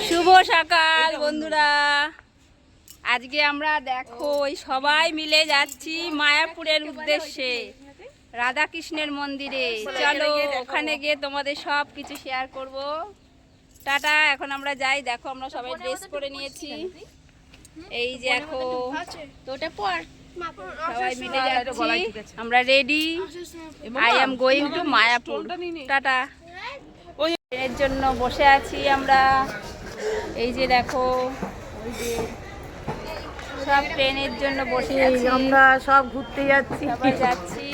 শুভ সকাল বন্ধুরা, আজকে আমরা দেখো ওই সবাই মিলে যাচ্ছি মায়াপুরের উদ্দেশ্যে রাধাকৃষ্ণের মন্দিরে। চলো ওখানে গিয়ে তোমাদের সব কিছু শেয়ার করব। টাটা, এখন আমরা যাই। দেখো আমরা সবাই ড্রেস করে নিয়েছি, এই যে দেখো সবাই মিলে যাচ্ছি, আমরা ready. I am going to Mayapur. Tata. ট্রেনের জন্য বসে আছি আমরা, এই যে দেখো সব ট্রেনের জন্য বসে আছি, আমরা সব ঘুরতে যাচ্ছি। সবাই যাচ্ছি।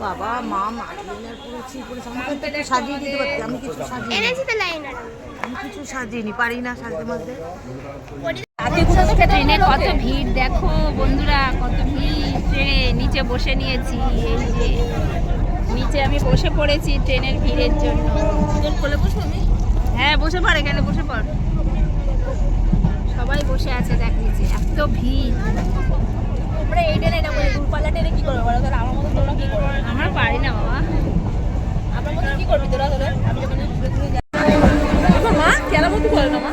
বাবা মা আইলাইনার করেছি, আমাকে একটু সাজিয়ে দিতে পারতি। আমি কিছু সাজিয়ে পারি না সাজতে মাঝে। ট্রেনের কত ভিড় দেখো বন্ধুরা, কত ভিড় ট্রেনে। নিচে বসে নিয়েছি, এই যে নিচে আমি বসে পড়েছি ট্রেনের ভিড়ের জন্য। হ্যাঁ বসে পড়, এখানে বসে পড়। সবাই বসে আছে দেখ নিচে, এত ভিড়। আমরা এই ট্রেনে এটা বলি দূরপাল্লা ট্রেনে কি করবে বলো? তাহলে আমার মতো তোরা কি করবে? আমরা পারি না বাবা। আমার মতো কি করবি তোরা? তোরা আমি যখন ঘুরে ঘুরে যাই মা কেলা মতো করে না মা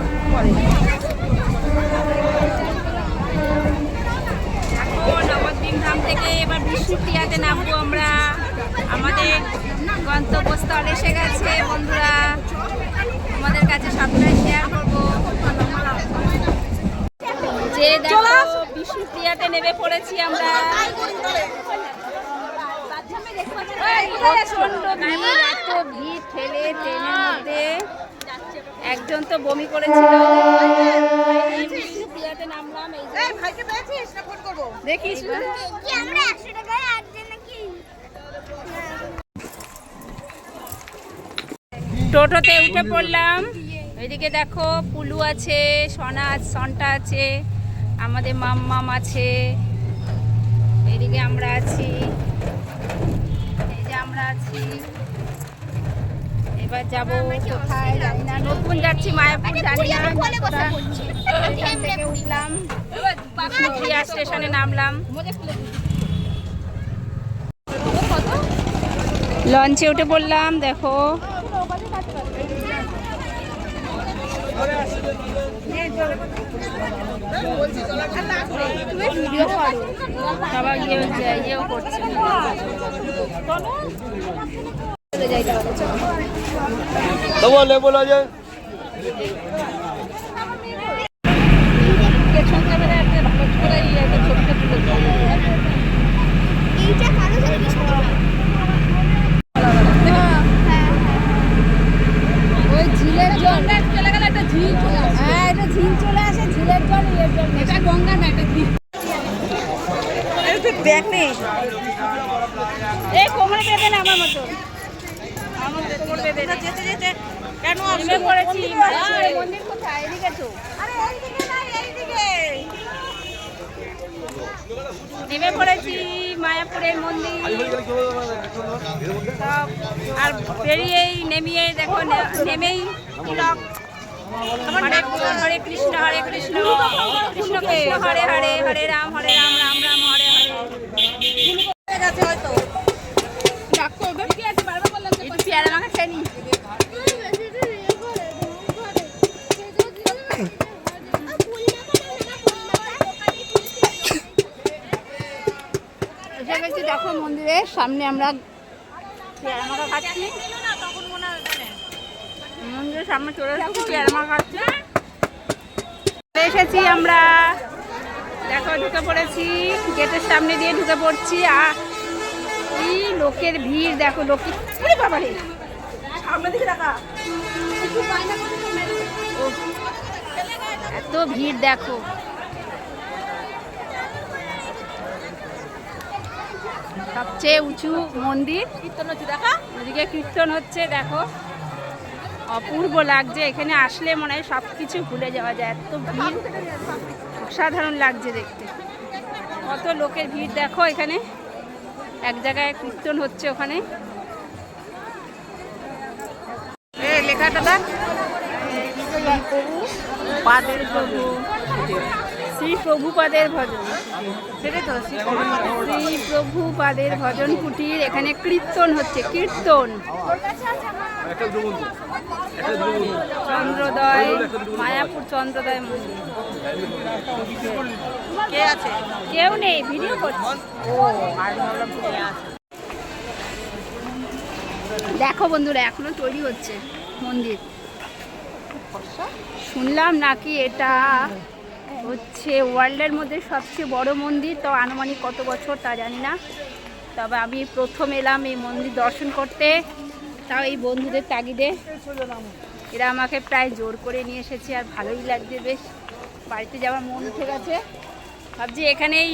পরে নবদ্বীপ ধাম থেকে এবার বিষ্ণুপ্রিয়াতে নামবো আমরা। আমাদের গন্তব্যস্থল এসে গেছে বন্ধুরা, আমাদের কাছে সবটাই শেয়ার করবো। যে দেখো বিষ্ণুপ্রিয়াতে নেমে পড়েছি আমরা। প্রচন্ড ভিড়, এত ভিড় ঠেলে ট্রেনের মধ্যে একজন তো বমি করেছিল। বিষ্ণুপ্রিয়াতে নামলাম, এই যে ভাইকে পেয়েছিস না ফোন করব? দেখিস আমরা 100 টাকায় আসছে নাকি? টোটোতে উঠে পড়লাম। এদিকে দেখো পুলু আছে, সন্টা আছে, আমাদের মাম্মাম আছে, এদিকে আমরা আছি, এই যে আমরা আছি। এবার যাবো কোথায় জানি না, নতুন যাচ্ছি মায়াপুর, জানি না। এখান থেকে উঠলাম, বিষ্ণুপ্রিয়া স্টেশনে নামলাম, লঞ্চে উঠে পড়লাম। দেখো সবাই ইয়েও করছে। এইটা কালো জিনিস ওই ঝিলের জল চলে গেল, একটা ঝিল চলে আসে। হ্যাঁ, এটা ঝিল চলে আসে, ঝিলের জল ইয়ের জল, এটা গঙ্গা না, এটা ঝিল। দেখ নেই এই কোমরে বেঁধে না আমার মতো, আমার কোমর বেঁধে না। যেতে যেতে কেন নেমে পড়েছি। মন্দির কোথায়? এদিকে তো। আরে এইদিকে না, এইদিকে নেমে পড়েছি মায়াপুরের মন্দির সব। আর বেরিয়েই নেমিয়ে দেখো, নেমেই তিলক হরে কৃষ্ণ হরে কৃষ্ণ কৃষ্ণ কৃষ্ণ হরে হরে, হরে রাম রাম রাম হরে হরে। গেছে হয়তো পেয়ারা মাখা খেয়ে নি। এসে গেছি দেখো মন্দিরের সামনে, আমরা পেয়ারা মাখা খাচ্ছি। মন্দিরের সামনে চলে এসেছি, পেয়ারা মাখা খাচ্ছি। এসেছি আমরা, দেখো ঢুকে পড়েছি, গেটের সামনে দিয়ে ঢুকে পড়ছি। আর এই লোকের ভিড় দেখো, লোকের বাবারে সামনে দিকে রাখা। এত ভিড় দেখো। সবচেয়ে উঁচু মন্দির, কীর্তন হচ্ছে দেখা। ওদিকে কীর্তন হচ্ছে দেখো, অপূর্ব লাগছে। এখানে আসলে মনে হয় সব কিছু ভুলে যাওয়া যায়, এত ভিড়, অসাধারণ লাগছে দেখতে। কত লোকের ভিড় দেখো এখানে, এক জায়গায় কীর্তন হচ্ছে ওখানে। লেখাটা দেখ, পাদের প্রভু, শ্রী প্রভুপাদের ভজন। সেটাই তো, শ্রী প্রভুপাদের ভজন কুটির। এখানে কীর্তন হচ্ছে, কীর্তন। চন্দ্রোদয়, মায়াপুর চন্দ্রোদয় মন্দির। কে আছে? কেউ নেই, ভিডিও করছি। দেখো বন্ধুরা, এখনো তৈরি হচ্ছে মন্দির। শুনলাম নাকি এটা হচ্ছে ওয়ার্ল্ডের মধ্যে সবচেয়ে বড় মন্দির, তো আনুমানিক কত বছর তা জানি না, তবে আমি প্রথম এলাম এই মন্দির দর্শন করতে, তাও এই বন্ধুদের তাগিদে। এরা আমাকে প্রায় জোর করে নিয়ে এসেছে, আর ভালোই লাগছে বেশ। বাড়িতে যাওয়ার মন উঠে গেছে, ভাবছি এখানেই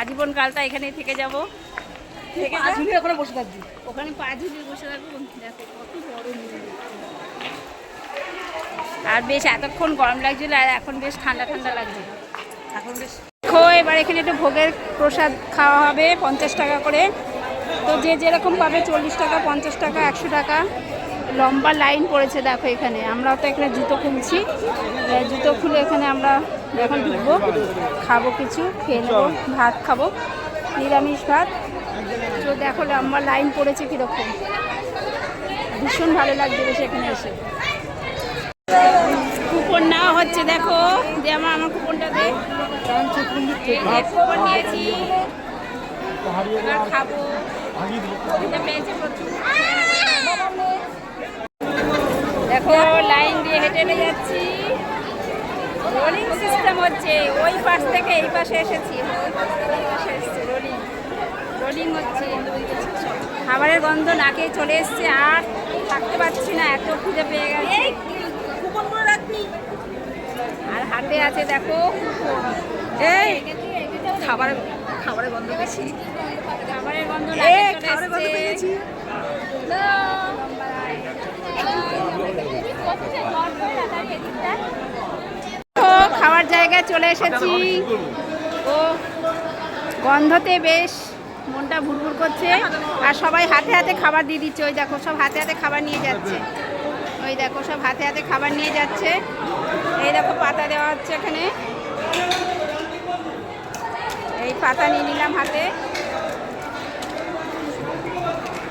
আজীবন কালটা এখানেই থেকে যাব। ওখানে বসে থাকবি। ওখানে পা ঝুলিয়ে বসে থাকবো। দেখো কত বড় মন্দির, আর বেশ এতক্ষণ গরম লাগছিল, আর এখন বেশ ঠান্ডা ঠান্ডা লাগছে। এখন বেশ দেখো এবার এখানে একটু ভোগের প্রসাদ খাওয়া হবে 50 টাকা করে। তো যে যেরকম পাবে 40 টাকা, 50 টাকা, 100 টাকা। লম্বা লাইন পড়েছে দেখো এখানে। আমরাও তো এখানে জুতো খুলছি, জুতো খুলে এখানে আমরা এখন ঢুকবো, খাবো, কিছু খেয়ে নেবো, ভাত খাবো, নিরামিষ ভাত। তো দেখো লম্বা লাইন পড়েছে কীরকম, ভীষণ ভালো লাগছে বেশ এখানে এসে। কুপন নেওয়া হচ্ছে, দেখো যে আমার কুপনটা দে। কুপন নিয়েছি, এবার খাবো। এটা পেয়েছে প্রচুর। দেখো লাইন দিয়ে হেঁটে হেঁটে যাচ্ছি, রোলিং সিস্টেম হচ্ছে। ওই পাশ থেকে এই পাশে এসেছি, ওই পাশ থেকে এই পাশে এসেছি, রোলিং রোলিং হচ্ছে। খাবারের গন্ধ নাকে চলে এসছে, আর থাকতে পারছি না, এত খিদে পেয়ে গেছে। আর হাতে আছে দেখো এই খাবারের গন্ধ পেয়েছি। খাবারের গন্ধ নাকে চলে এসছে। খাওয়ার জায়গায় চলে এসেছি। ও গন্ধতে বেশ মনটা ভুরভুর করছে, আর সবাই হাতে হাতে খাবার দিয়ে দিচ্ছে। ওই দেখো সব হাতে হাতে খাবার নিয়ে যাচ্ছে, ওই দেখো সব হাতে হাতে খাবার নিয়ে যাচ্ছে। এই দেখো পাতা দেওয়া হচ্ছে এখানে, এই পাতা নিয়ে নিলাম হাতে,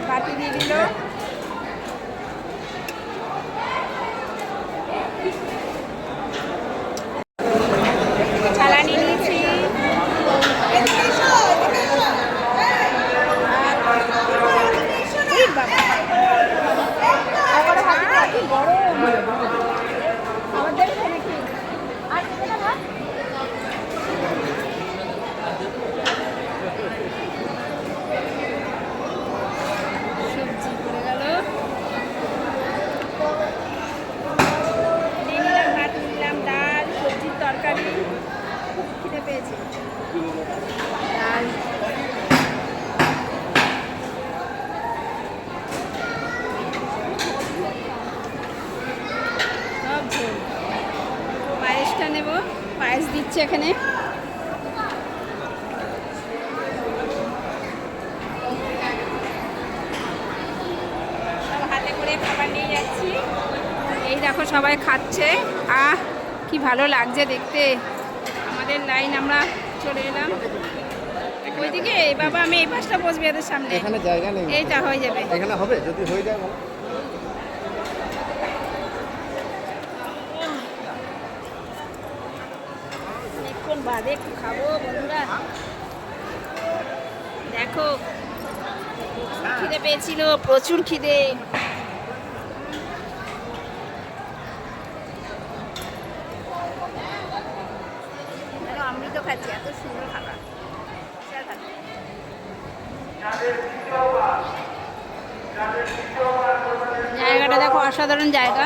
বাটি দিয়ে দিল। চালা নিয়ে নিয়েছি। সবজি পড়ে গেল, নিয়ে নিলাম ভাত, নিলাম ডাল, সবজির তরকারি, খুব খিদে পেয়েছে। ডাল, সব ঝোল। পায়েসটা নেব, পায়েস দিচ্ছে এখানে। সব হাতে করে খাবার নিয়ে যাচ্ছি। এই দেখো সবাই খাচ্ছে, কি ভালো লাগছে দেখতে। আমাদের লাইন, আমরা চলে এলাম ওইদিকে। বাবা আমি এই পাশটা বসবি এদের সামনে, এখানে জায়গা নেই। এইটা হয়ে যাবে, এখানে হবে যদি হয়ে যায় বলো। অনেকক্ষণ বাদে একটু খাবো বন্ধুরা। দেখো খিদে পেয়েছিল, প্রচুর খিদে। অমৃত খাচ্ছি, এত সুন্দর খাবার। জায়গাটা দেখো, অসাধারণ জায়গা।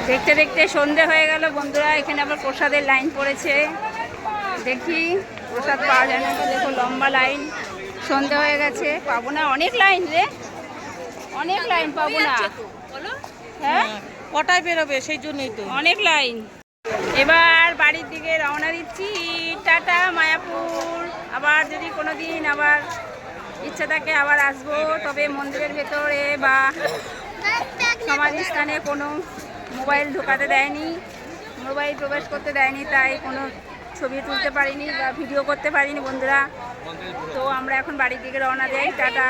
দেখতে দেখতে সন্ধে হয়ে গেল বন্ধুরা। এখানে আবার প্রসাদের লাইন পড়েছে, দেখি প্রসাদ পাওয়া যায় না। দেখো লম্বা লাইন, সন্ধে হয়ে গেছে, পাবো না। অনেক লাইন রে, অনেক লাইন, পাবো না। বলো হ্যাঁ কটায় বেরোবে, সেই জন্যই তো অনেক লাইন। এবার বাড়ির দিকে রওনা দিচ্ছি। টাটা মায়াপুর। আবার যদি কোনো দিন আবার ইচ্ছা থাকে আবার আসবো, তবে মন্দিরের ভেতরে বা সমাধিস্থানে কোনো মোবাইল ঢোকাতে দেয়নি, মোবাইল প্রবেশ করতে দেয়নি, তাই কোনো ছবি তুলতে পারিনি বা ভিডিও করতে পারিনি বন্ধুরা। তো আমরা এখন বাড়ির দিকে রওনা দেই। টাটা।